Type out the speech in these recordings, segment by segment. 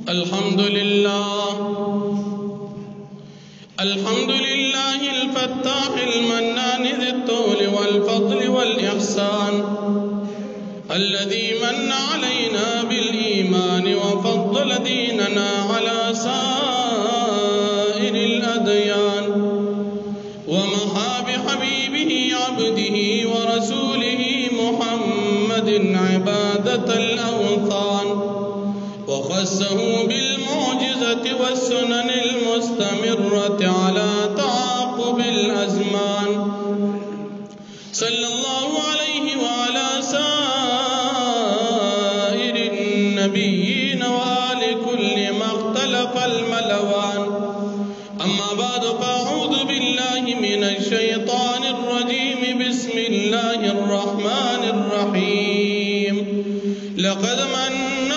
الحمد لله الفتاح المنان ذي الطول والفضل والإحسان الذي من علينا بالإيمان وفضل ديننا على سائر الأديان ومحى بحبيبه عبده ورسوله محمد عبادة الأوثان وخصه بالمعجزة والسنن المستمرة على تعاقب الأزمان صلى الله عليه وعلى سائر النبيين وآل كل ما اختلف الملوان أما بعد فأعوذ بالله من الشيطان الرجيم بسم الله الرحمن الرحيم لقد من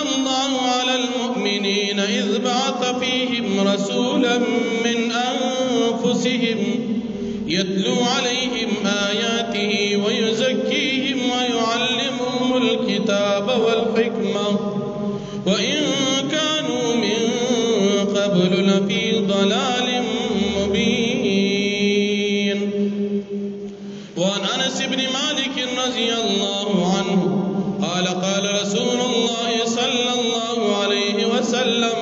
الله على المؤمنين إذ بعث فيهم رسولا من أنفسهم يتلو عليهم آياته ويزكيهم ويعلمهم الكتاب والحكمة وإن كانوا من قبل لفي ضلال مبين. وعن أنس بن مالك رضي الله عنه قال قال رسول الله صلى الله عليه وسلم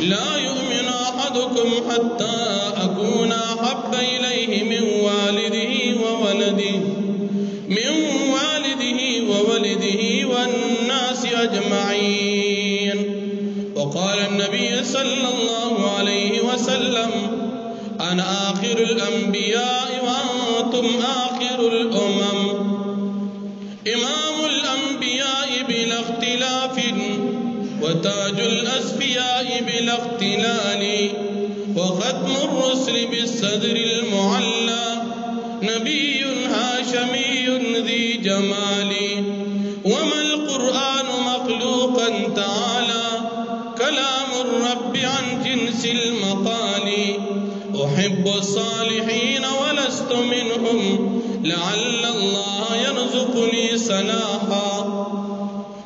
لا يؤمن أحدكم حتى أكون أحب إليه من والده وولده والناس أجمعين. وقال النبي صلى الله عليه وسلم أنا آخر الأنبياء وأنتم آخر الأمم إمام الأنبياء بلا اختلاف وتاج الأسفياء بلا اختلال وختم الرسل بالصدر المعلى نبي هاشمي ذي جمال وما القرآن مخلوقا تعالى كلام الرب عن جنس المقال أحب الصالحين ولست منهم لعل الله يرزقني صلاحا.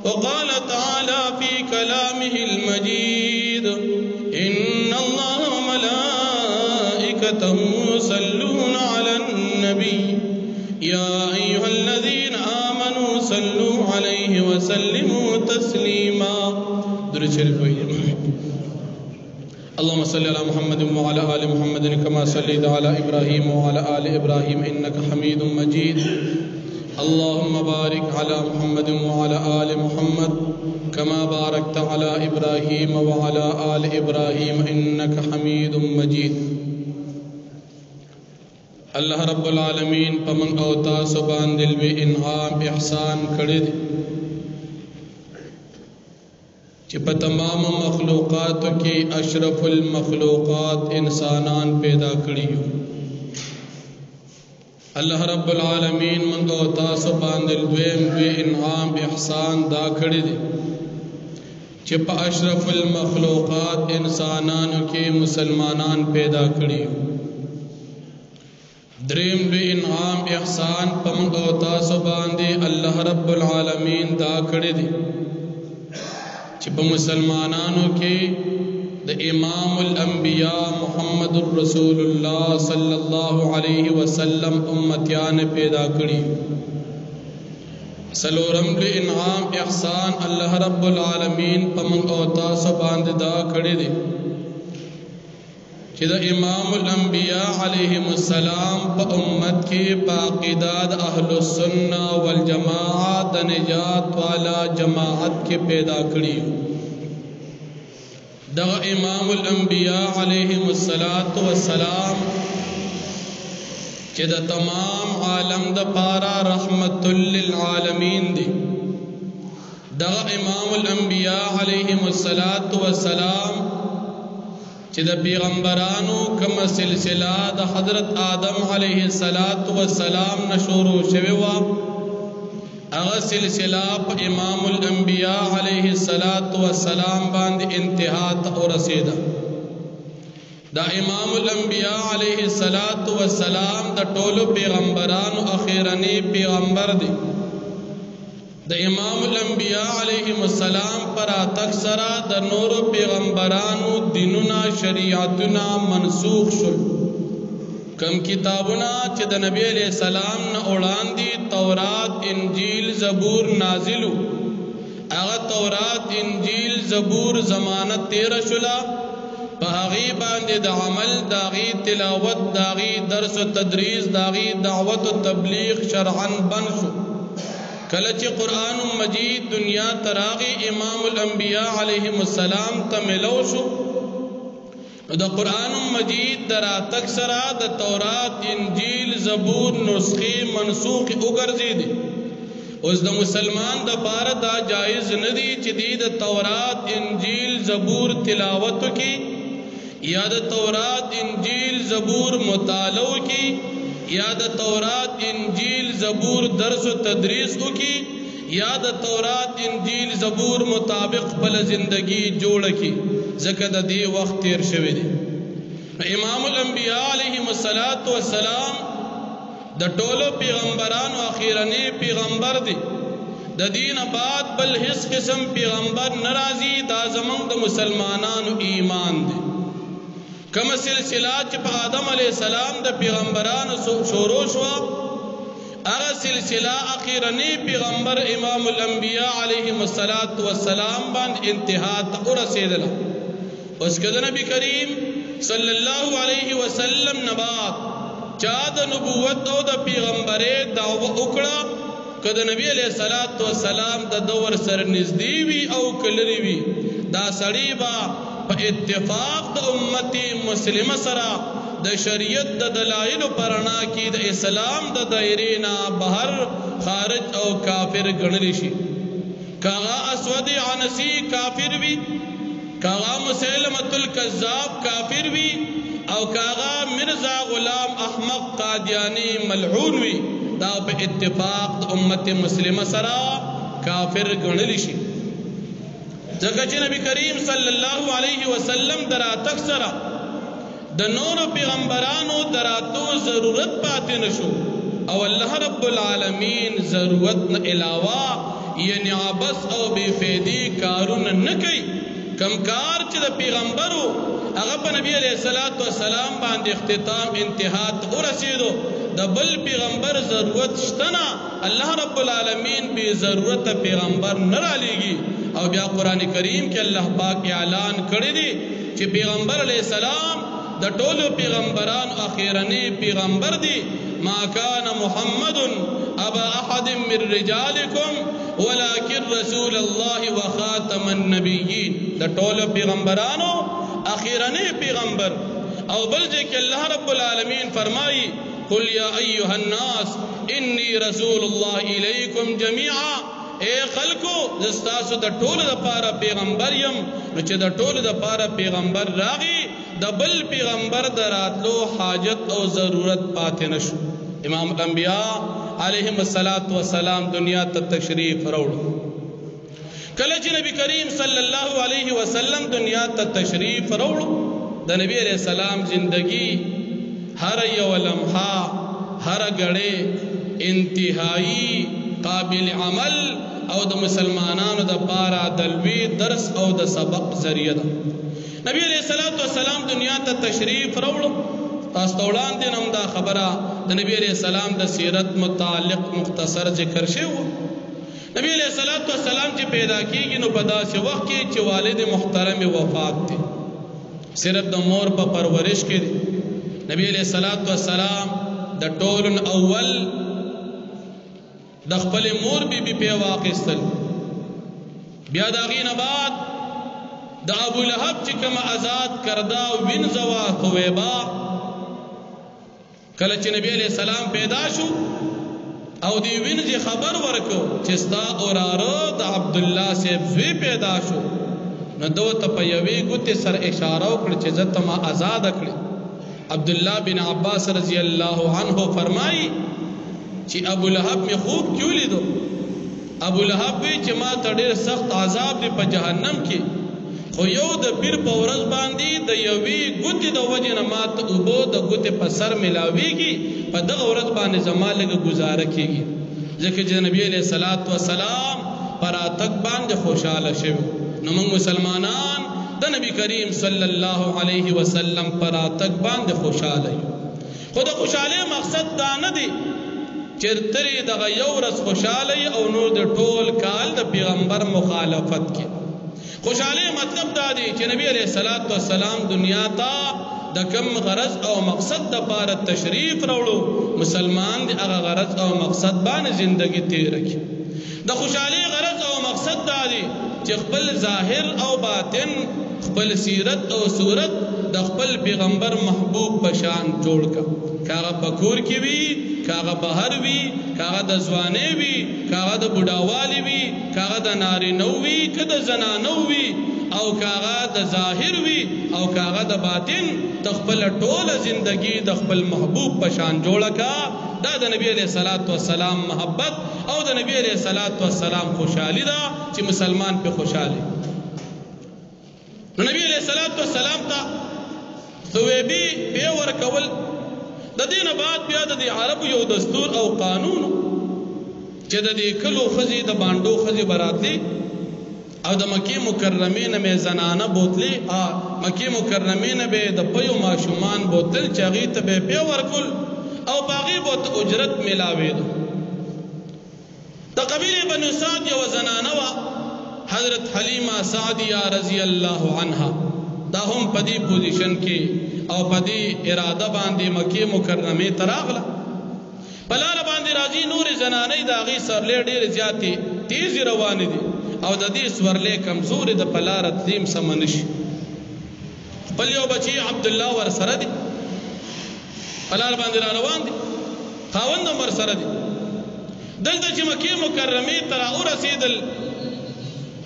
وقال تعالى في كلامه المجيد إن الله وملائكته يصلون على النبي يا أيها الذين آمنوا صلوا عليه وسلموا تسليما. درود شريف اللهم صل على محمد وعلى آل محمد كما صليت على إبراهيم وعلى آل إبراهيم إنك حميد مجيد. اللهم بارك على محمد وعلى آل محمد كما باركت على إبراهيم وعلى آل إبراهيم إنك حميد مجيد. الله رب العالمين پمن اوتا سبان دل بے انعام احسان کڑے دے چپا تمام مخلوقات کی اشرف المخلوقات انسانان پیدا کڑیو. اللہ رب العالمین من اوتا سبان دل دویم بے انعام احسان دا کڑے دے چپا اشرف المخلوقات انسانان کی مسلمانان پیدا کڑیو. دریم بے انعام احسان پمن اوتا سبان دے اللہ رب العالمین دا کڑے دے چپا مسلمانانوں کے دا امام الانبیاء محمد الرسول اللہ صلی اللہ علیہ وسلم امتیان پیدا کری. سلورم بے انعام احسان اللہ رب العالمین پمن اوتا سبان دے دا کڑے دے کہ دا امام الانبیاء علیہ السلام پا امت کے باقیداد اہل السنہ والجماعت نجات والا جماعت کے پیدا کری. دا امام الانبیاء علیہ السلام کہ دا تمام عالم دا پارا رحمت للعالمین دی. دا امام الانبیاء علیہ السلام کہ دا پیغمبرانو کم سلسلہ دا حضرت آدم علیہ السلام نشورو شویوا اغا سلسلہ پا امام الانبیاء علیہ السلام باند انتہا تا رسیدہ. دا امام الانبیاء علیہ السلام دا طول پیغمبرانو اخیرانی پیغمبر دی د امام الانبیاء علیهم السلام پر اتک سرا د نور پیغمبرانو دینونا شریعتنا منسوخ شل کم کتابنا چې د نبی علیہ السلام نه وړاندې تورات انجیل زبور نازلو هغه تورات انجیل زبور زمانه 13 شلا په هغه باندې د عمل داغي تلاوت داغي درس او تدریس داغي دعوت او تبلیغ شرعاً بن شو کله چې قرآن مجید دنیا تراغي امام الانبیاء علیهم السلام ته ملو شو د قرآن مجید دراتک سرا د تورات انجیل زبور نسخه منسوخ وګرځیدي اوس د مسلمان د پاره دا جایز ندی چې د تورات انجیل زبور تلاوت کی یا د تورات انجیل زبور مطالعه کی یا د تورات انجیل زبور درس و تدریس کی یا د تورات انجیل زبور مطابق بل زندگی جوړ کی زکه د دې وخت تیر شوی دی امام الانبیاء علیهم السلام د ټولو پیغمبرانو اخیرنی پیغمبر دی د دین بعد بل هیڅ قسم پیغمبر ناراضی دا زمونږ د مسلمانانو ایمان دی کم سلسلہ چې په آدم علیہ السلام د پیغمبرانو شروع شو هغه سلسلہ اخیرنی پیغمبر امام الانبیاء علیهم السلام باندې انتها ته ورسېدله اوس کله نبی کریم صلی الله علیه وسلم نبات چا د نبوت او د پیغمبري دعوه وکړه کله نبی علیہ السلام د دور سره نږدې وی او کلری وی دا سړی با په اتفاق د امت مسلمه سره د شریعت د دلایل پرنا کې د اسلام د دایره نه بهر خارج او کافر ګڼل شي کاغا اسود عنسی کافر وی کاغا مسلمۃ الکذاب کافر وی او کاغا مرزا غلام احمق قادیانی ملعون وی دا په اتفاق د امت مسلمه سره کافر ګڼل شي ځکه چې نبی کریم صلی الله علیه وسلم دراتک سره د نور پیغمبرانو دراتو ضرورت پاتې نشو او الله رب العالمین ضرورت نه علاوه یعنی عبس او بے فیدی کارونه نه کوي کم کار چې د پیغمبرو هغه په نبی علیہ السلام باندې اختتام انتها ته ورسېدو د بل پیغمبر ضرورت شتنا الله رب العالمین به ضرورت پیغمبر نه را لېږي او بیا قرآن کریم کې الله پاک اعلان کړی دی چې پیغمبر علیہ السلام د ټولو پیغمبرانو اخیرنی پیغمبر دی ما کان محمد ابا احد من رجالکم ولكن رسول الله وخاتم النبیین د ټولو پیغمبرانو اخیرنی پیغمبر او بل ځکه الله رب العالمین فرمایي قل یا ایها الناس انی رسول الله الیکم جميعا اے خلقو دستاسو د ټولو لپاره پیغمبر یم نو چې د ټولو لپاره پیغمبر راغی د بل پیغمبر دراتلو حاجت او ضرورت پاتې نشو امام الانبیاء علیهم السلام دنیا ته تشریف راوړ کله چې نبی کریم صلی الله علیه وسلم دنیا ته تشریف راوړ د نبی علیہ السلام زندگی هر یو لمحه هر غړې انتهایی قابل عمل او د مسلمانانو د پاره دلوي درس او د سبق ذریعہ ده نبی علیہ السلام دنیا ته تشریف راوړ تاسو ته وړاندې نوم دا خبره د نبی علیہ السلام د سیرت متعلق مختصر ذکر شوی نبی علیہ السلام چې پیدا کیږي نو په داسې وخت کې چې والد محترم وفات دي صرف د مور په پرورش کې نبی علیہ السلام د ټولن اول د خپل مور بی په واقعستل بیا دا غینه بعد د ابو لهب چې کوم آزاد کردا وینځوا خویبا کله چې نبی علیہ السلام پیدا شو او دی وینځي خبر ورکو چې ستا اوراره د عبد الله سیب زوی پیدا شو نو دوته په یوې ګوتې سر اشاره وکړه چې زته ما آزاد کړې عبد الله بن عباس رضی الله عنه فرمایي چې ابو لهب می خوب کیوں لیدو ابو لهب وی چې ما ته ډېر سخت عذاب دی په جهنم کې خو یو د پیر په ورځ باندې د یوې ګوتې د وجې نه ما ته اوبو د ګوتې په سر ملاویږي په دغه ورځ باندې زما لږه گزاره کیږي ځکه چې نبی علیہ الصلوۃ والسلام پر اتک باندې خوشاله شوی نو موږ مسلمانان د نبی کریم صلی الله علیه وسلم پر اتک باندې خوشاله یو خو د خوشاله مقصد دا نه دی چې ترې دغه یو ورځ خوشاله او نور د ټول کال د پیغمبر مخالفت کې خوشاله مطلب دا دی چې نبی علیہ الصلوۃ والسلام دنیا ته د کم غرض او مقصد د پاره تشریف راوړو مسلمان دی هغه غرض او مقصد باندې زندگی تیر کړي د خوشاله غرض او مقصد دا دی چې خپل ظاهر او باطن خپل سیرت او صورت د خپل پیغمبر محبوب بشان جوړ کا کاغه پکور کی وی کاغه بهر وی کاغه د ځواني وی کاغه د بډاوالي وی کاغه د نارینه وی کده زنانه وی او کاغه د ظاهر وی او کاغه د باطن تخپل ټوله زندگی د خپل محبوب بشان جوړ کا دا د نبی علیہ الصلوۃ والسلام محبت او د نبی علیہ الصلوۃ والسلام خوشحالی دا چې مسلمان په خوشاله نو نبی علیہ الصلوۃ والسلام تا ثویبی په ور کول د دینه بعد بیا د عرب یو دستور او قانون چې د دې کلو خزي د باندو خزي براتلی او د مکی مکرمه نه زنانه بوتلی مکی مکرمه نه به د پيو ماشومان بوتل چاغي ته به په ورکل او باغی بوت اجرت ملاوي دو د قبیله بنو سعد یو زنانه وا حضرت حلیمه سعدیہ رضی الله عنها دا هم پدی پوزیشن کې او پدی اراده باندې مکی مکرمه تراغله بلال باندې راځي نور زنانه دا غي سرلې ډېر زیاتې تیز روان دي او د دې سورلې کمزوري د پلار تیم سمنش بل یو بچي عبد الله ور سره دي بلال باندې روان دي خاوند مر سره دي دلته چې مکی مکرمه ترا او رسیدل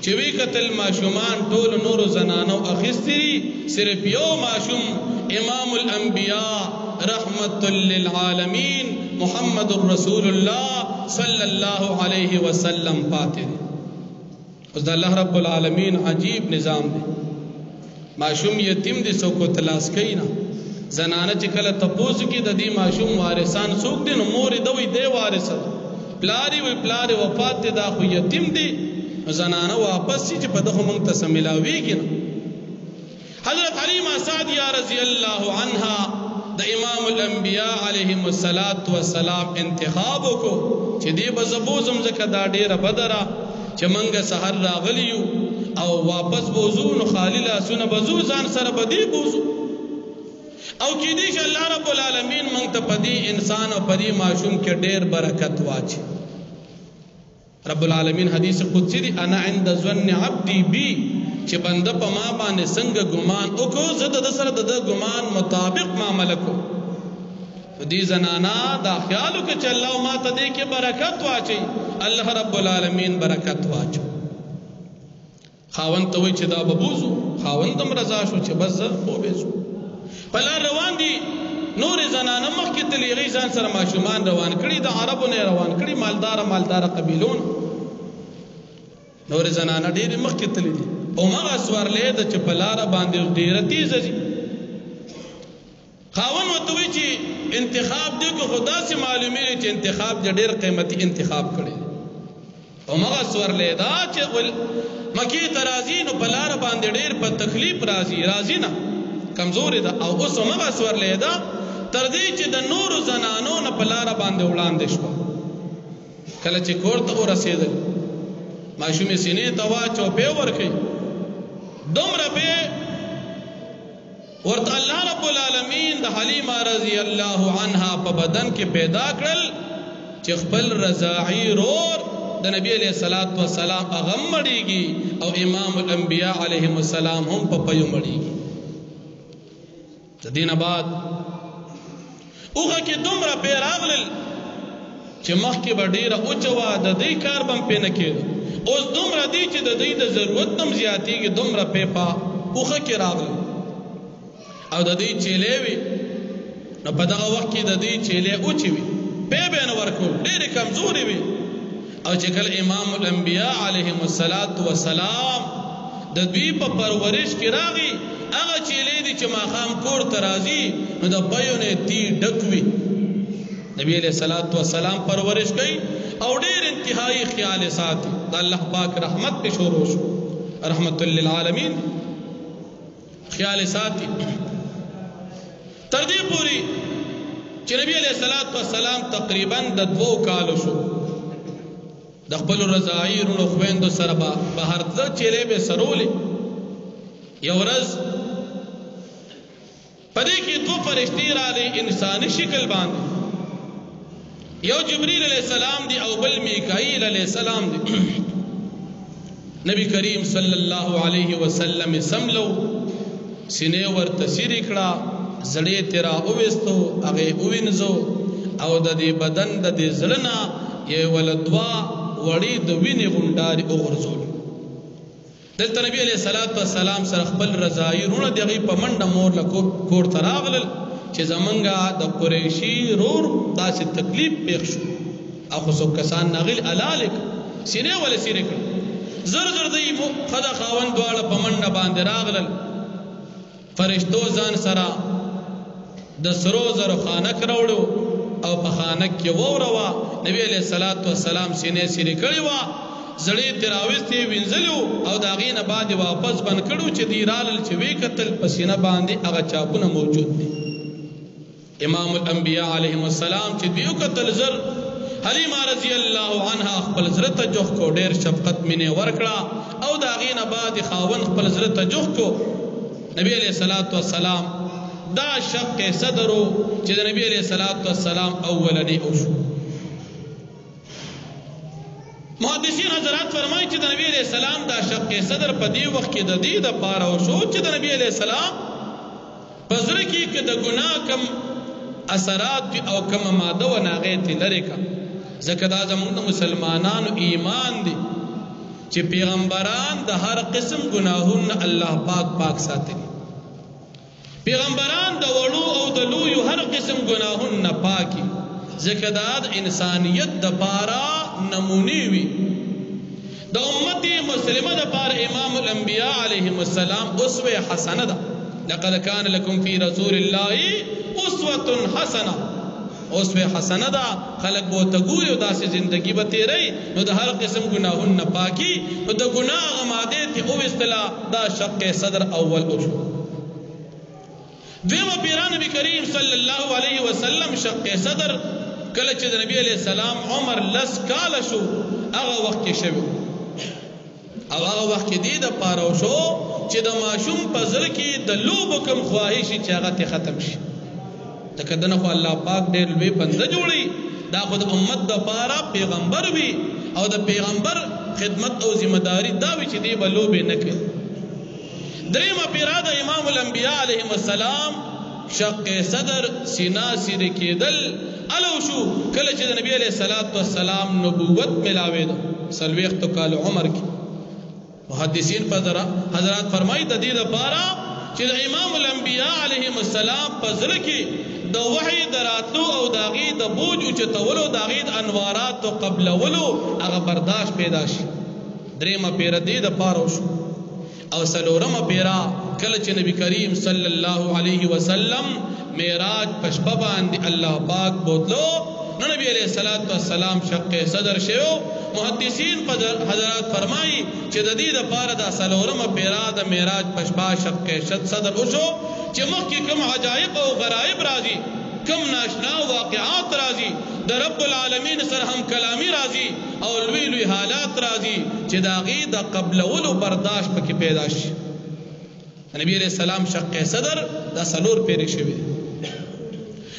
چې وی قتل ماشومان ټول نور زنانو اخستری صرف یو ماشوم امام الانبیاء رحمت للعالمین محمد رسول الله صلی الله علیه وسلم پاتې اوس د الله رب العالمین عجیب نظام دی ماشوم یتیم دي سو کو تلاش کینا زنانه چې کله تپوس کی د دې ماشوم وارثان څوک دي نو مور دوی دی وارث پلاری وی پلاری وفات دا خو یتیم دي زنانه واپس چې په دغه مونږ ته سملاویږي حضرت حلیمه سعدیہ رضی الله عنها د امام الانبیاء علیهم الصلاۃ والسلام انتخاب کو چې دی بزبوزم زکه دا ډیره بدره چې مونږه سحر راغلیو او واپس بوزو نو خالیلا سن بزو ځان سره بدی بوزو او کې دې چې الله رب العالمین مونږ ته پدی انسان او پدی معصوم کې ډیر برکت واچي رب العالمین حدیث قدسی دی انا عند ظن عبدی بی چې بنده په ما باندې څنګه ګمان وکړو زه د سره د ګمان مطابق معاملې کو دې زنانا دا خیال وکړه چې الله ما ته دې کې برکت واچي الله رب العالمین برکت واچو خاوند ته وی چې دا ببوزو خاوندم رضا شو چې بس خو بهزو بل روان دي نور زنانه مخکې تلیغي ځان سره ماشومان روان کړي د عربو نه روان کړي مالدار قبیلون نور زنانه ډېر مخکې تللی دي او هغه سوارلې د چپلاره باندې ډېر تیز دي خاون وته وی چې انتخاب دی کو خدا سے معلومه چې انتخاب ډېر قیمتي انتخاب کړي او هغه سوارلې دا چې مکی ترازی نو بلاره باندې ډېر په تکلیف راضی نه کمزوري ده او اوس هغه سوارلې دا تر دې چې د نور زنانو نه په لار باندې وړاندې شو کله چې کور ته ورسېدل ماشومې سینې ته واچو په ورکې دومره به ورته الله رب العالمین د حلیمه رضی الله عنها په بدن کې پیدا کړل چې خپل رضاعی رور د نبی علیہ الصلوۃ والسلام هغه مړیږي او امام الانبیاء علیهم السلام هم په پيو مړیږي د دینه بعد اوغه کې دومره پیراغلل چې مخکې به ډیره اوچوا د دې کار بم پې نه کېده اوس دومره دی چې د دې د ضرورت هم زیاتېږي دومره پیپا اوغه کې راغلل او د دې چیلې وي نو په دغه وخت کې د دې چیلې اوچې وي به نه ورکول ډېرې کمزورې وي او چې کله امام الانبیاء علیهم السلام د دوی په پرورش کې راغی هغه چیلې دي چې ماخام کور ته راځي نو د پيو نه تی ډکوي نبی علیہ الصلوۃ والسلام پرورش کوي او ډیر انتهایی خیال ساتي د الله پاک رحمت په شروع شو رحمت للعالمین خیال ساتي تر دې پوری چې نبی علیہ الصلوۃ والسلام تقریبا د 2 کالو شو د خپل رضاعیرونو خويندو سره به هر ځل چيلې به سرولې یو ورځ پدې کې 2 فرشتي راغلي انساني شکل باندې یو جبريل علیہ السلام دی او بل میکائیل علیہ السلام دی نبی کریم صلی الله علیه وسلم سملو سینې ورته سری کړه زړې تیرا اوستو هغه اوینځو او د دې بدن د دې زړنا یې ولدوا وړي د وینې غونډاري اوغرزول دلته نبی علیہ الصلوۃ والسلام سره خپل رضاعیرونه دغه پمنډه مور له کور تراغلل چې زمونږه د قریشي رور داسې تکلیف پیښ شو اخو څو کسان ناغل علالک سینې ول سینې کړ زر زر دی خدا خاوند دواړه پمنډه باندې راغلل فرشتو ځان سره د سرو زر خانک راوړو او په خانک کې ووروا نبی علیہ الصلوۃ والسلام سینې سری کړی وا زړې تراوستي وینځلو او دا غینه بعد واپس بن کړو چې دی رال چې وی قتل پسینه باندې هغه چاپونه موجود دي امام الانبیاء علیهم السلام چې دیو قتل زر حلیمه رضی الله عنها خپل زړه ته جوخ کو ډیر شفقت مینه ورکړه او دا غینه بعد خاون خپل زړه ته جوخ کو نبی علیہ الصلوۃ والسلام دا شق صدرو چې د نبی علیہ الصلوۃ والسلام اولنی او شو محدثین حضرات فرمایي چې د نبی علیہ السلام دا شق صدر په دی وخت کې د دې د پاره او شو چې د نبی علیہ السلام پزړه کې د ګناه کم اثرات او کم ماده و ناغه ته لری کا ځکه دا زموږ مسلمانانو ایمان دی چې پیغمبران د هر قسم گناهونو الله پاک ساتي پیغمبران د وړو او د لویو هر قسم گناهونو پاکي ځکه دا د انسانیت د پاره نمونی وی د امت مسلمه د پاره امام الانبیاء علیهم السلام اسوه حسنه ده لقد كان لكم في رسول الله اسوه حسنه اسوه حسنه ده خلق بو تګوري داسې زندگی به تیری نو د هر قسم گناهونو پاکي نو د گناه غماده ته او استلا دا شق صدر اول او شو دیمه پیران نبی کریم صلی الله علیه وسلم شق صدر کله چې د نبی علیہ السلام عمر لس کال شو هغه وخت کې شوی او هغه وخت کې دی د پاره شو چې د ماشوم په زړه کې د لوب کوم خواهش چې هغه ته ختم شي تکدن خو الله پاک ډېر لوی بنده جوړي دا خو د امت د پاره پیغمبر وي او د پیغمبر خدمت او ذمہ داری دا وی چې دی بلوب نه کوي دریمه پیراده امام الانبیاء علیهم السلام شق صدر سینا سیر کېدل الو شو کله چې د نبی علیہ الصلوۃ والسلام نبوت ملاوي ده سلويخت کال عمر کې محدثین حضرات فرمایي د دې لپاره چې د امام الانبیاء علیهم السلام په ځل کې د وحی دراتلو او داغي د بوج او چتولو داغي د انوارات او قبلولو هغه برداشت پیدا شي دریمه پیر دې د پاره شو او سلورمه پیرا کله چې نبی کریم صلی الله علیه وسلم معراج پشپا باندې الله پاک بوتلو نو نبی علیہ الصلوۃ والسلام شق صدر شو محدثین حضرات فرمایي چې د دې لپاره د سلورمه پیرا د معراج پشپا شق صدر وشو چې مخکې کوم عجایب او غرایب راځي کم ناشنا واقعات راځي د رب العالمین سره هم کلامی راځي او لوی لوی حالات راځي چې دا غي د قبل ولو برداشت پکې پیدا شي نبی علیہ السلام شق صدر دا سلور پیری شوی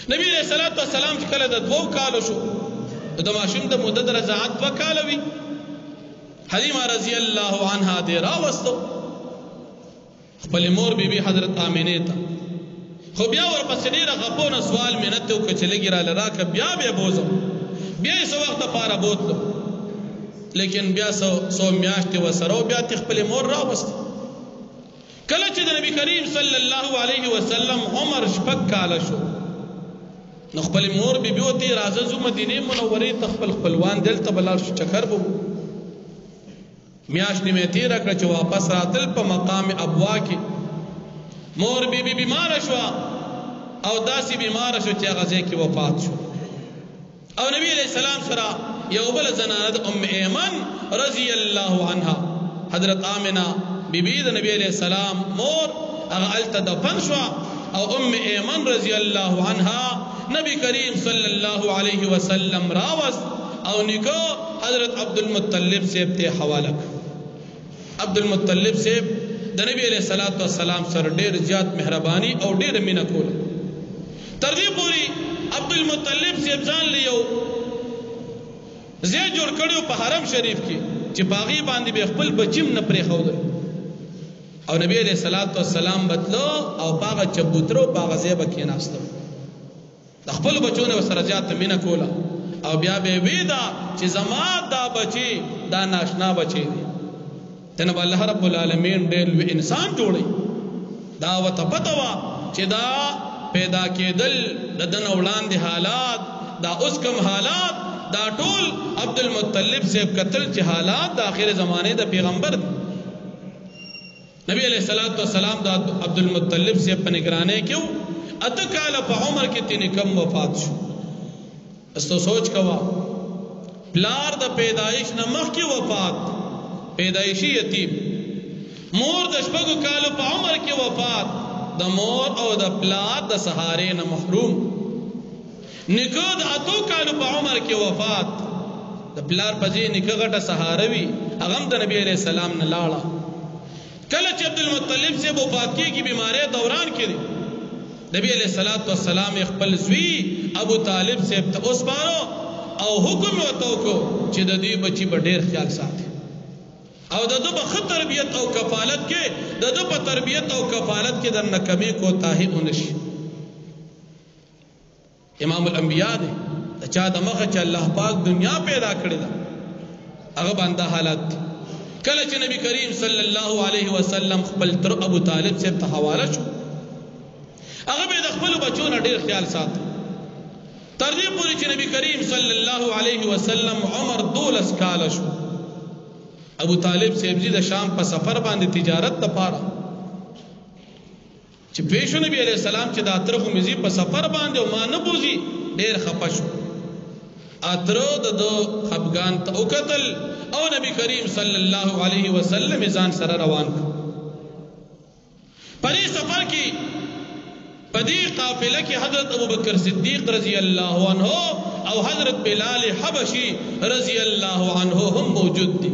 نبی علیہ الصلوۃ والسلام چې کله د 2 کالو شو د ماشوم د مدد رضاعت 2 کال وی حلیمه رضی الله عنها دې راوستو خپل مور بیبي حضرت آمینه ته خو بیا ورپسې ډیره غپونه سوال مینت او کچلګی را لراک بیا بوزم بیا یې سو وخت پاره بوتلو لیکن بیا سو میاشتې وسرو بیا خپل مور راوست کله چې د نبی کریم صلی الله علیه وسلم عمر شپږ کاله شو نو خپل مور بیبي وتی راځه زو مدینه منورې تخپل خپلوان دلته بلار شو چکر بو میاشتې مې تیر کړ چې واپس راتل په مقام ابوا کې مور بیبي بیمار شو او داسې بیمار شو چې غزه کې وفات شو او نبی علیہ السلام سره یو بل زنانه ام ایمن رضی الله عنها حضرت آمنه بیبی د نبی علیہ السلام مور هغه الته دفن شو او ام ایمن رضی الله عنها نبی کریم صلی الله علیه وسلم راوس او نکو حضرت عبد المطلب سے ته حوالہ عبد المطلب سے د نبی علیہ الصلوۃ والسلام سره ډیر زیات مهرباني او ډیر مینا کول تر دې پوری عبد المطلب سے ځان لیو زه جوړ کړو په حرم شریف کې چې باغی باندې به خپل بچیم نه پرې خو او نبی علیہ الصلوۃ والسلام بدلو او باغ چبوترو باغ زیبه کې ناستو د خپل بچونه سره زیات مینا کوله او بیا به ویدا چې زما دا بچي دا ناشنا بچي دي تنه الله رب العالمین ډېر انسان جوړي دا وته پتوا چې دا پیدا کېدل د دن وړاندې حالات دا اوس کوم حالات دا ټول عبد المطلب سے قتل چې حالات د اخر زمانه د پیغمبر نبی علیہ الصلوۃ والسلام دا عبد المطلب سے په نگرانه کېو اته کال په عمر کې تین کم وفات شو استو سوچ کوا پلار د پیدایش نه مخکې وفات پیدایشی یتیم مور د شپږو کالو په عمر کې وفات د مور او د پلار د سهارې نه محروم نکو د اتو کالو په عمر کې وفات د پلار په ځای نکو غټه سهاروي هغه د نبی علیہ السلام نه لاړه کله چې عبد المطلب سے وفات کېږي بیماری دوران کې نبی علیہ الصلوۃ والسلام خپل زوی ابو طالب سے اوس بارو او حکم وته کو چې د دې بچي په ډېر خیال ساتي او د دې په تربیت او کفالت کې د دې په تربیت او کفالت کې د نکمه کو تاهی ونشي امام الانبیاء دی چا د مخه چې الله پاک دنیا پیدا کړی دا هغه باندې حالت کله چې نبی کریم صلی الله علیه وسلم خپل تر ابو طالب سے ته حواله شو هغه به د خپل بچو نه ډیر خیال سات تر دې پورې چې نبی کریم صلی الله علیه وسلم عمر 12 کال شو ابو طالب سے د شام په سفر باندې تجارت ته پاره چې پېښو نبی علیہ السلام چې د اترغه مزي په سفر باندې او ما نه بوزي ډیر خپش اترو د خفغان ته او قتل او نبی کریم صلی الله علیه وسلم ځان سره روان پرې سفر کې پدی قافله کې حضرت ابوبکر صدیق رضی الله عنه او حضرت بلال حبشی رضی الله عنه هم موجود دي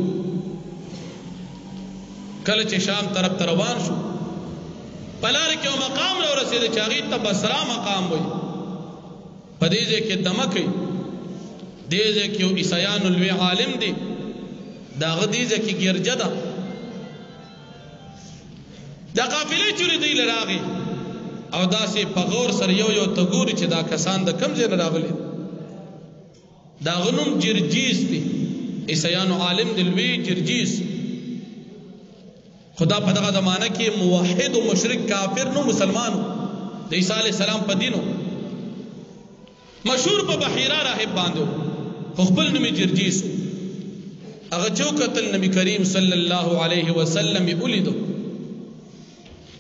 کله چې شام طرف روان شو پلار کې مقام له رسید چاغي ته بصره مقام وي پدې کې دمکې دې کې عیسایان الوی عالم دي دا غدیزه کې ګرجدا دا قافله چوري دی لراغي او داسې په غور سره یو تګوري چې دا کسان د کم ځای راغلي دا غنوم جرجیس دي عیسایان عالم دی لوی جرجیس خدا په دغه زمانہ کې موحد او مشرک کافر نو مسلمان د عیسی علی السلام په دینو مشهور په بحیره راهب باندې خپل نوم جرجیس هغه چوکتل نبی کریم صلی الله علیه وسلم ولیدو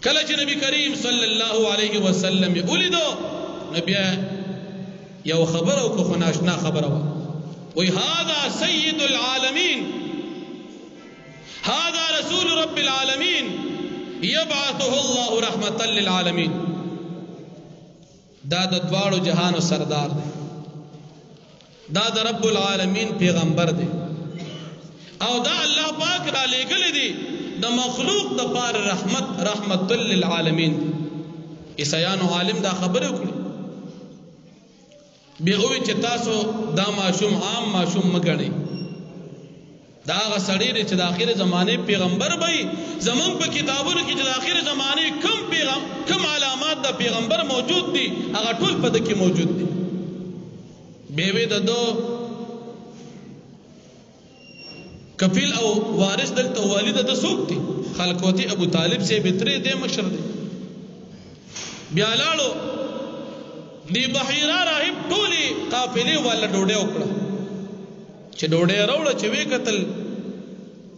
کله چې نبی کریم صلی الله علیه وسلم ولیدو نبی یو خبر او کو ناشنا خبره وی هذا سید العالمین هذا رسول رب العالمین یبعثه الله رحمتا للعالمین دا د دواړو جهانو سردار دی دا د رب العالمین پیغمبر دی او دا الله پاک را لېږل دي د مخلوق د پار رحمت للعالمین عیسایانو عالم دا خبره وکړي بیا وی چې تاسو دا ماشوم عام ماشوم مګنئ دا هغه سړی چې د اخر زمانه پیغمبر وي زمون په کتابونو کې چې د اخر زمانه کم علامات د پیغمبر موجود دي هغه ټول په دې کې موجود دي بیوی د دو کفیل او وارث دلته والد د سوق دي خلقوتی ابو طالب سے بتري دے مشر دي بیا لاړو دی بحیره راهب ټولي قافله والا ډوډۍ وکړه چې ډوډۍ راوړه چې وی قتل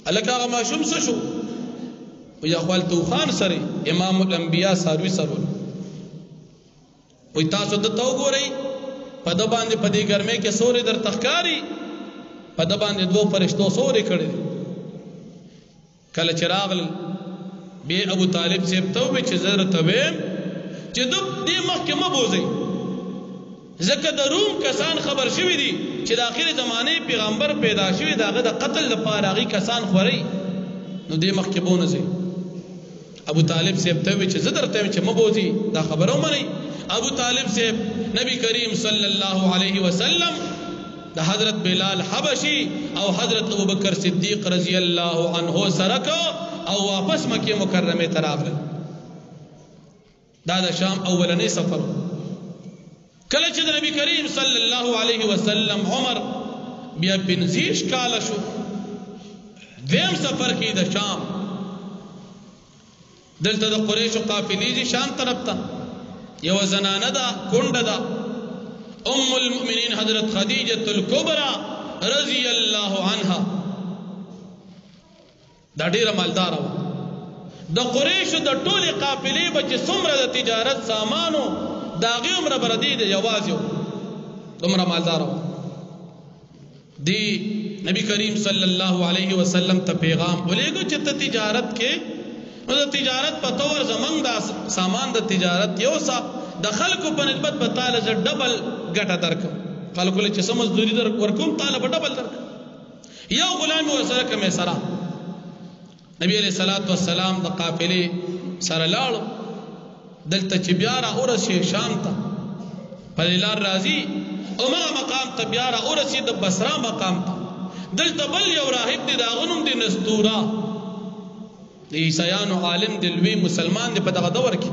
الکه هغه ماشوم څه شو ویا خپل توخان سره امام الانبیاء ساروي سره وي تاسو د تو ګورئ په د باندې په دې ګرمه کې سورې در تخکاری په د باندې دوه فرشتو سورې کړې کله چې راغلل بیا ابو طالب صاحب ته وویل چې زه درته ویم چې دې مخکې مه بوځئ ځکه د روم کسان خبر شوي دي چې د آخر زمانې پیغمبر پیدا شوي د هغه د قتل لپاره هغې کسان خورئ نو دې مخکې بونه ځئ ابو طالب صاحب ته وویل چې زه درته ویم چې مه بوځئ دا خبره ومنئ ابو طالب صاحب نبی کریم صلی الله علیه وسلم د حضرت بلال حبشی او حضرت ابوبکر صدیق رضی الله عنه سره او واپس مکه مکرمه ته راغلل دا د شام اولنی سفر کله چې د نبی کریم صلی الله علیه وسلم عمر بیا 50 کال شو دیم سفر کې د شام دلته د قریشو قافلې دي شام طرف ته یو زنانه ده کونډه ده ام المؤمنین حضرت خدیجه الکبرى رضی الله عنها دا ډیره مالدار و د قریشو د ټولې قافلې به چې څومره د تجارت سامانو د هغې عمره بردي د یوازې دومره مالدار و دی نبی کریم صلی الله علیه وسلم ته پیغام ولېږو چې ته تجارت کې نو د تجارت په طور زمونږ د سامان د تجارت یو څه د خلکو په نسبت به تاله زه ډبل ګټه درکم خلکو له چې څه مزدوري ورکوم تاله به ډبل درکم یو غلام یې ورسره کمې سره نبی علیہ الصلوۃ والسلام د قافلې سره لاړو دلته چې بیا را ورسې شام ته په لار راځي عمره مقام ته بیا را ورسې د بصره مقام ته دلته بل یو راهب دی دا غنوم دی نستورا د عیسایانو عالم دی لوی مسلمان دی په دغه دور کې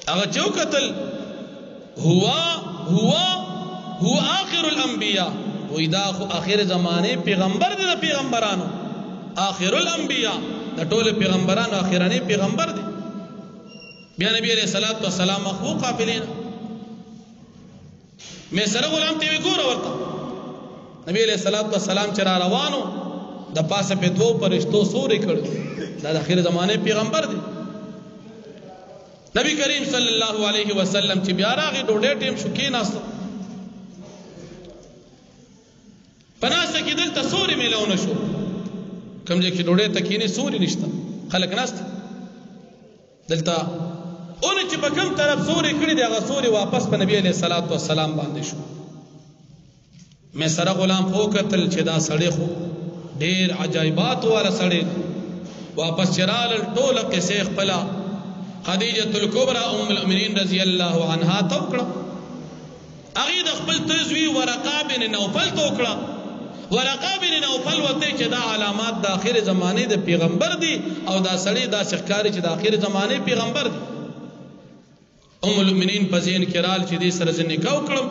هغه چې وکتل هو آخر الانبیاء وی دا خو آخر زمانه پیغمبر دی د پیغمبرانو آخر الانبیاء د ټول پیغمبرانو آخرانی پیغمبر دی بیا نبی علیہ الصلوۃ والسلام خو قافلین مې سره غلام ته وګوره ورته نبی علیہ الصلوۃ والسلام چې را روانو د پاسه په دوه پرشتو سورې کړ دا د آخر زمانه پیغمبر دی نبی کریم صلی الله علیه وسلم چې بیا راغی ډوډۍ ټیم شو کېناست پناسته کې دلته سوري میلاونه شو کوم ځای کې ډوډۍ ته کېنې سوري نشته خلک ناست دلته اون چې په کوم طرف سوري کړي دی هغه سوري واپس په نبی علیہ الصلوۃ والسلام باندې شو مې سره غلام خو کتل چې دا سړی خو ډېر عجایبات والا سړی واپس چرال ټوله قصې خپله خدیجه الکبرى ام المؤمنین رضی الله عنها توکړه هغه د خپل تزوی ورقه بن نوفل توکړه ورقه بن نوفل وته چې دا علامات د اخر زمانه د پیغمبر دي او دا سړی دا شخکاری چې د اخر زمانه پیغمبر دي ام المؤمنین په ذهن کې رال چې دې سره نکاح وکړم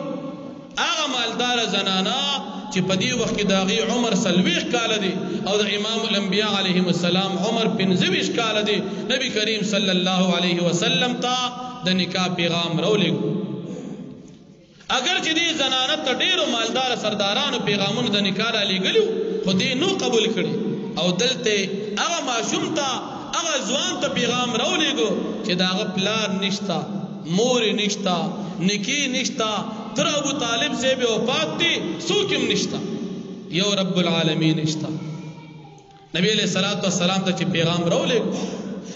هغه مالدار زنانا چې په دې وخت کې د هغې عمر 40 کاله دی او د امام الانبیاء علیهم السلام عمر 25 کاله دی نبی کریم صلی الله علیه وسلم ته د نکاح پیغام راولېږو اگر چې دې زنانه ته ډېرو مالدار سردارانو پیغامونه د نکاح رالیږلي خو دې نو قبول کړي او دلته هغه ماشوم ته هغه ځوان ته پیغام راولېږو چې د هغه پلار نشته مور نشتا نکی نشتا تر ابو طالب سے بھی وفات دی سوکم نشتا یو رب العالمین نشتا نبی علیہ الصلوۃ والسلام ته چې پیغام راولې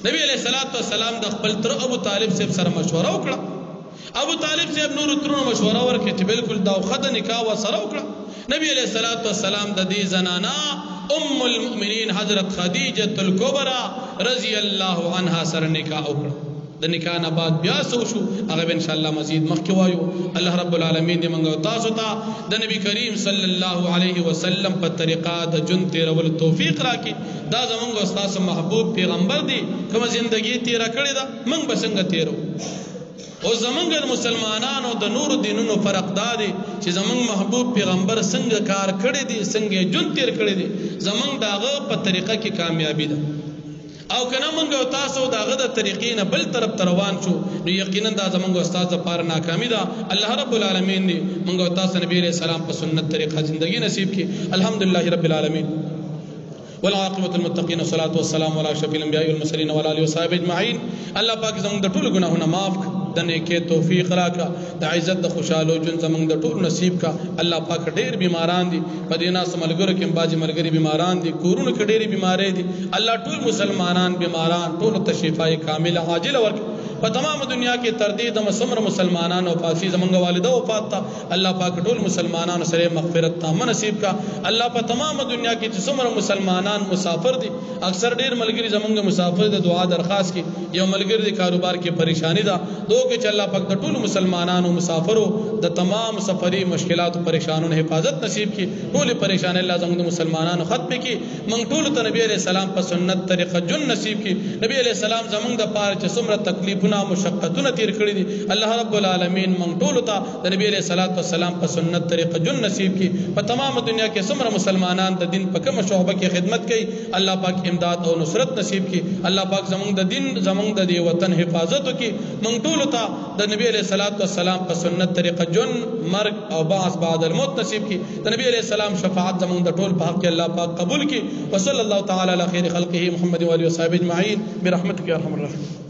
نبی علیہ الصلوۃ والسلام د خپل تر ابو طالب سے سره مشوره وکړه ابو طالب سے نور ترونو مشوره ورکړه چې بالکل دا خد نکاح و سره وکړه نبی علیہ الصلوۃ والسلام د دې زنانا ام المؤمنین حضرت خدیجه الکبرى رضی الله عنها سره نکاح وکړه د نکاح نه بعد بیا سو شو هغه ان شاء الله مزید مخکې وایو الله رب العالمین دې موږ تاسو ته د نبی کریم صلی الله علیه وسلم په طریقه د جون تیرول توفیق راکړي دا زموږ استاد محبوب پیغمبر دی کوم ژوندۍ تیر کړی دا موږ به څنګه تیرو او زموږ مسلمانانو د نور دینونو فرق دی چې زموږ محبوب پیغمبر څنګه کار کړی دی څنګه جون تیر کړی دی زموږ داغه په طریقه کې کامیابی ده او کنه مونږ تاسو داغه د طریقې نه بل طرف روان شو نو یقینا دا زمونږ استاد لپاره ناکامی ده الله رب العالمین دې مونږ تاسو نبی عليه السلام په سنت طریقه ژوندۍ نصیب کړي الحمدلله رب العالمین والعاقبة المتقين والصلاة والسلام على أشرف الأنبياء والمرسلين وعلى آله وصحبه أجمعين الله پاک زموږ د ټولو ګناهونه معاف کړي د نیکه توفیق راکا د عزت د خوشاله جون زمونږ د ټول نصیب کا الله پاک ډېر بیماران دي په دې ناس ملګرو کې باجی ملګری بیماران دي کورونو کې ډېری بیمارې دي الله ټول مسلمانان بیماران ټول ته شفای کامل عاجل ورک په تمام دنیا کې تردید مسمر مسلمانان او فاسی زمونږ والده وفات تا الله پاک ټول مسلمانانو سره مغفرت تام نصیب کا الله په تمام دنیا کې چې څومره مسلمانان مسافر دي اکثر ډېر ملګری زمونږ مسافر د دعا درخواست کې یو ملګری د کاروبار کې پریشانی ده دوه کې چې الله پاک د ټول مسلمانانو مسافرو د تمام سفری مشکلات او پریشانونو حفاظت نصیب کړي ټول پریشان الله زمونږ مسلمانانو ختم کړي موږ ټول ته نبی عليه السلام په سنت طریقه جن نصیب کړي نبی عليه السلام زمونږ د پاره چې څومره تکلیفونه مشقتونه تیر کړی دي الله رب العالمین موږ ټول ته د نبی عليه السلام په سنت طریقه جن نصیب کړي په تمام دنیا کې څومره مسلمانان د دین په کومه شعبه کې خدمت کوي الله پاک امداد او نصرت نصیب کړي الله پاک زمونږ د دین زمونږ د دې وطن حفاظت وکړي موږ ټول ته د نبی عليه السلام په سنت طریقه جن مرګ او بعث بعد الموت نصیب کړي د نبی عليه السلام شفاعت زمونږ د ټول په حق کې الله پاک قبول کړي وصلی الله تعالی علی خیر خلقه محمد و علیه و صحبه اجمعین برحمتک یا ارحم الراحمین.